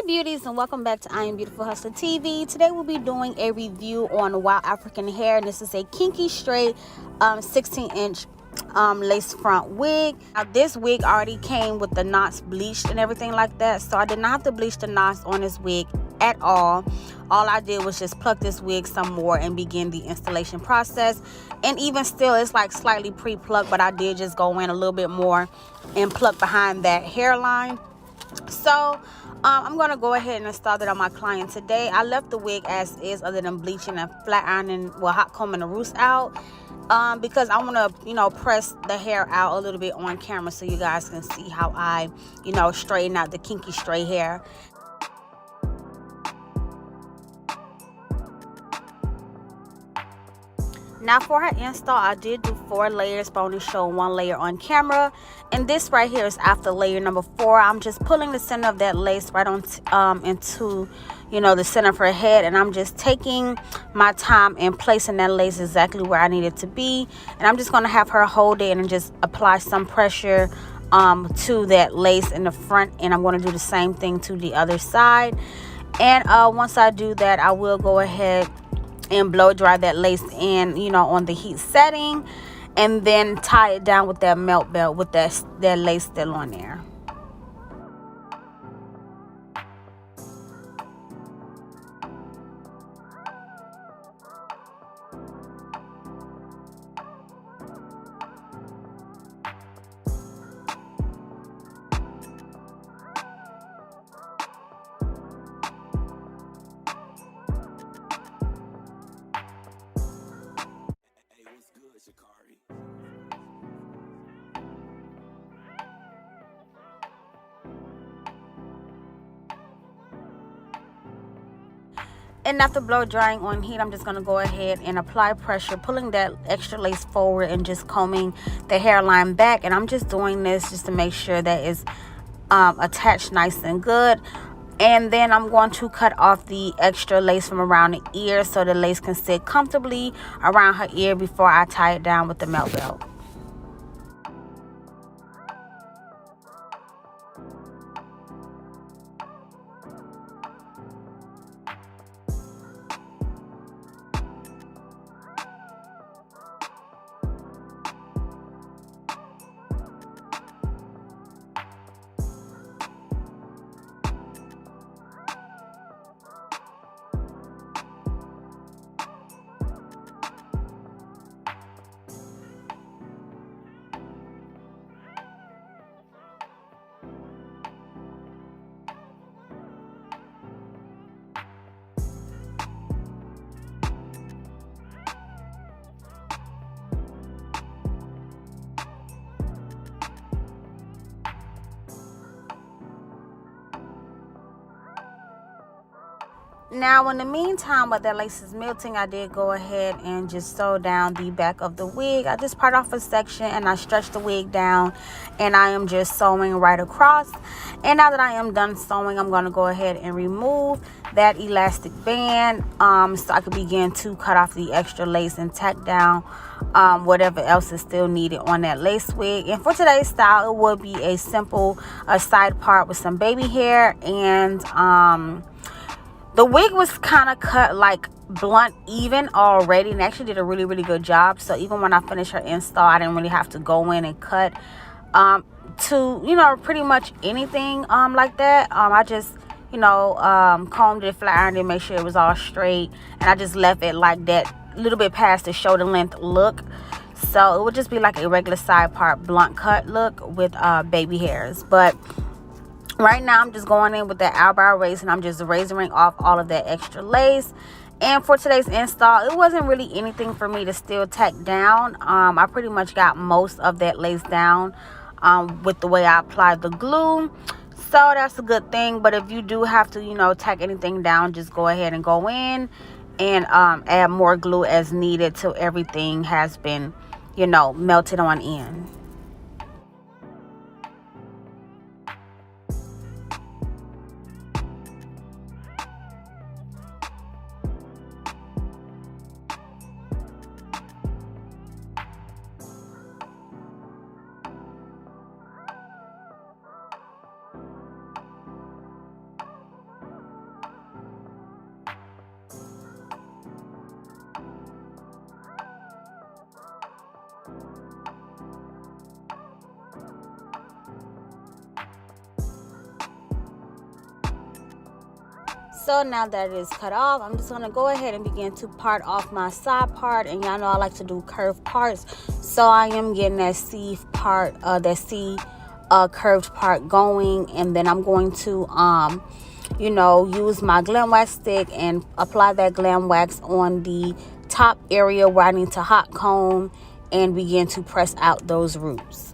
Beauties, and welcome back to I Am Beautiful Hustler TV. Today we'll be doing a review on Wow African hair, and this is a kinky straight 16-inch lace front wig. Now this wig already came with the knots bleached and everything like that, so I did not have to bleach the knots on this wig at all. All I did was just pluck this wig some more and begin the installation process. And even still, it's like slightly pre-plucked, but I did just go in a little bit more and pluck behind that hairline. So I'm going to go ahead and install it on my client today. I left the wig as is, other than bleaching and flat ironing, well, hot combing the roots out, because I want to, press the hair out a little bit on camera so you guys can see how I, straighten out the kinky straight hair. Now for her install, I did do 4 layers, but I only show 1 layer on camera. And this right here is after layer number 4. I'm just pulling the center of that lace right on into, the center of her head. And I'm just taking my time and placing that lace exactly where I need it to be. And I'm just going to have her hold it and just apply some pressure to that lace in the front. And I'm going to do the same thing to the other side. And once I do that, I will go ahead and blow dry that lace in, on the heat setting, and then tie it down with that melt belt with that lace still on there. And after blow drying on heat, I'm just going to go ahead and apply pressure, pulling that extra lace forward and just combing the hairline back. And I'm just doing this just to make sure that it's attached nice and good. And then I'm going to cut off the extra lace from around the ear so the lace can sit comfortably around her ear before I tie it down with the melt belt. Now, in the meantime, while that lace is melting, I did go ahead and just sew down the back of the wig. I just part off a section and I stretched the wig down, and I am just sewing right across. And now that I am done sewing, I'm going to go ahead and remove that elastic band so I can begin to cut off the extra lace and tack down whatever else is still needed on that lace wig. And for today's style, it will be a simple side part with some baby hair, and the wig was kind of cut like blunt even already, and actually did a really good job. So even when I finished her install, I didn't really have to go in and cut to pretty much anything like that. I just combed it, flat ironed it, make sure it was all straight, and I just left it like that, a little bit past the shoulder length look. So it would just be like a regular side part blunt cut look with baby hairs. But right now, I'm just going in with that eyebrow razor, and I'm just razoring off all of that extra lace. And for today's install, it wasn't really anything for me to still tack down. I pretty much got most of that lace down with the way I applied the glue. So that's a good thing. But if you do have to, tack anything down, just go ahead and go in and add more glue as needed till everything has been, melted on in. So now that it is cut off, I'm just going to go ahead and begin to part off my side part. And y'all know I like to do curved parts, so I am getting that C part, curved part going. And then I'm going to use my glam wax stick and apply that glam wax on the top area where I need to hot comb and begin to press out those roots.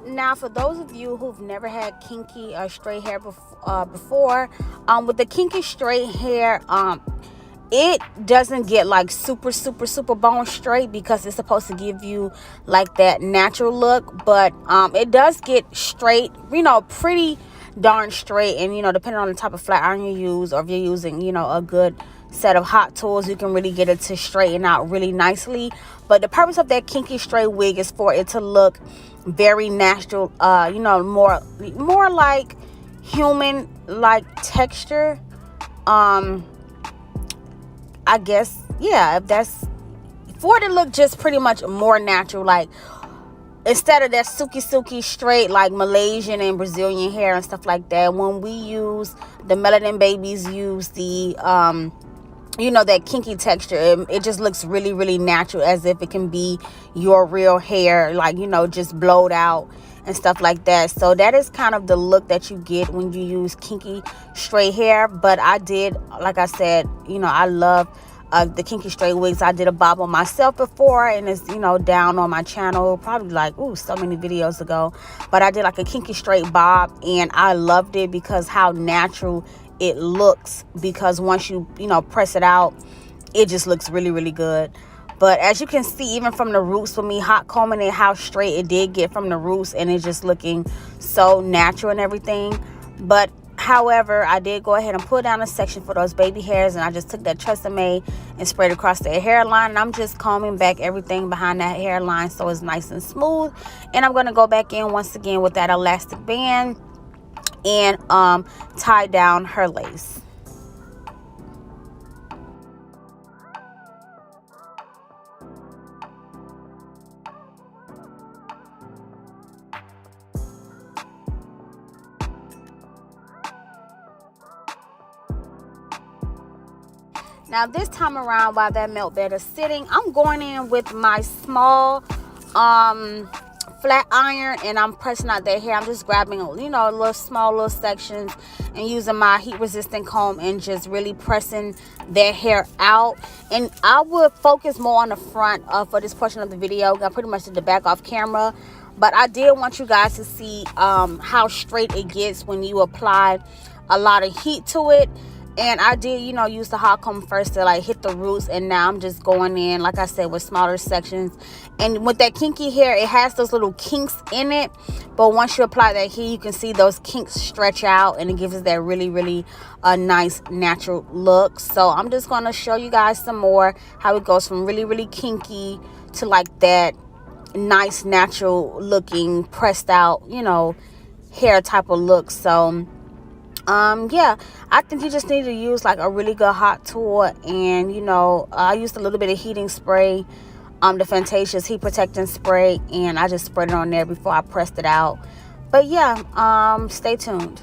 Now, for those of you who've never had kinky or straight hair before, with the kinky straight hair, it doesn't get like super bone straight because it's supposed to give you like that natural look, but it does get straight, pretty darn straight. And depending on the type of flat iron you use, or if you're using a good set of hot tools, you can really get it to straighten out really nicely. But the purpose of that kinky straight wig is for it to look very natural, more like human like texture. I guess, yeah, if that's for it to look just pretty much more natural, like instead of that silky straight like Malaysian and Brazilian hair and stuff like that. When we use the melanin babies use the that kinky texture, it just looks really natural, as if it can be your real hair, like just blowed out and stuff like that. So that is kind of the look that you get when you use kinky straight hair. But I did, like I said, I love the kinky straight wigs. I did a bob on myself before, and it's down on my channel, probably like so many videos ago. But I did like a kinky straight bob, and I loved it because how natural it looks, because once you press it out, it just looks really good. But as you can see, even from the roots, with me hot combing it, how straight it did get from the roots, and it's just looking so natural and everything. But however, I did go ahead and pull down a section for those baby hairs, and I just took that Tresemme and sprayed across their hairline, and I'm just combing back everything behind that hairline so it's nice and smooth. And I'm going to go back in once again with that elastic band and tie down her lace. Now this time around, while that melt bed is sitting, I'm going in with my small flat iron, and I'm pressing out their hair. I'm just grabbing little sections and using my heat resistant comb and just really pressing their hair out. And I would focus more on the front for this portion of the video. I pretty much did the back off camera, but I did want you guys to see how straight it gets when you apply a lot of heat to it. And I did, use the hot comb first to like hit the roots, and now I'm just going in, like I said, with smaller sections. And with that kinky hair, it has those little kinks in it, but once you apply that heat, you can see those kinks stretch out, and it gives us that really nice natural look. So I'm just going to show you guys some more how it goes from really kinky to like that nice natural looking pressed out, hair type of look. So yeah, I think you just need to use like a really good hot tool. And I used a little bit of heating spray, the Fantasia's heat protecting spray, and I just sprayed it on there before I pressed it out. But yeah, stay tuned.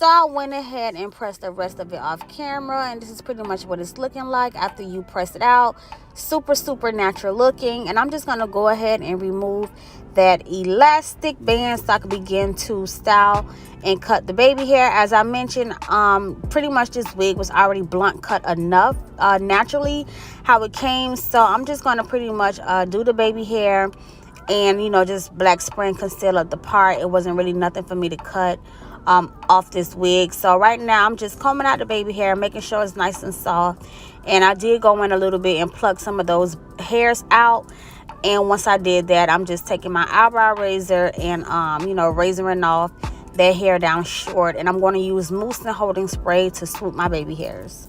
So I went ahead and pressed the rest of it off camera, and this is pretty much what it's looking like after you press it out. Super natural looking. And I'm just going to go ahead and remove that elastic band so I can begin to style and cut the baby hair. As I mentioned, pretty much this wig was already blunt cut enough naturally how it came. So I'm just going to pretty much do the baby hair and, you know, just black spray and conceal up the part. It wasn't really nothing for me to cut off this wig. So right now I'm just combing out the baby hair, making sure it's nice and soft. And I did go in a little bit and pluck some of those hairs out. And once I did that, I'm just taking my eyebrow razor and you know, razoring off that hair down short. And I'm going to use mousse and holding spray to swoop my baby hairs.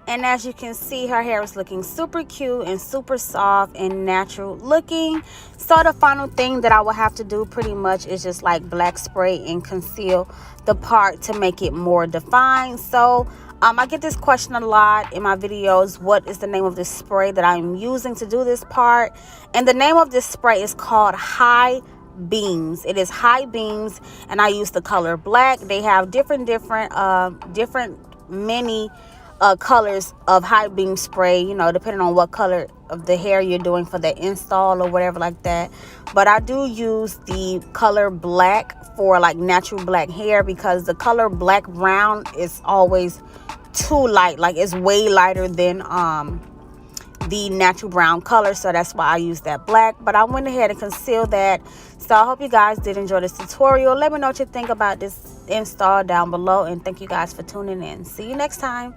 And as you can see, her hair is looking super cute and super soft and natural looking. So the final thing that I will have to do pretty much is just like black spray and conceal the part to make it more defined. So I get this question a lot in my videos. What is the name of this spray that I'm using to do this part? And the name of this spray is called High Beams. It is High Beams, and I use the color black. They have different many colors of high beam spray, you know, depending on what color of the hair you're doing for the install or whatever like that. But I do use the color black for like natural black hair, because the color black brown is always too light. Like, it's way lighter than the natural brown color, so that's why I use that black. But I went ahead and concealed that. So I hope you guys did enjoy this tutorial. Let me know what you think about this install down below, and thank you guys for tuning in. See you next time.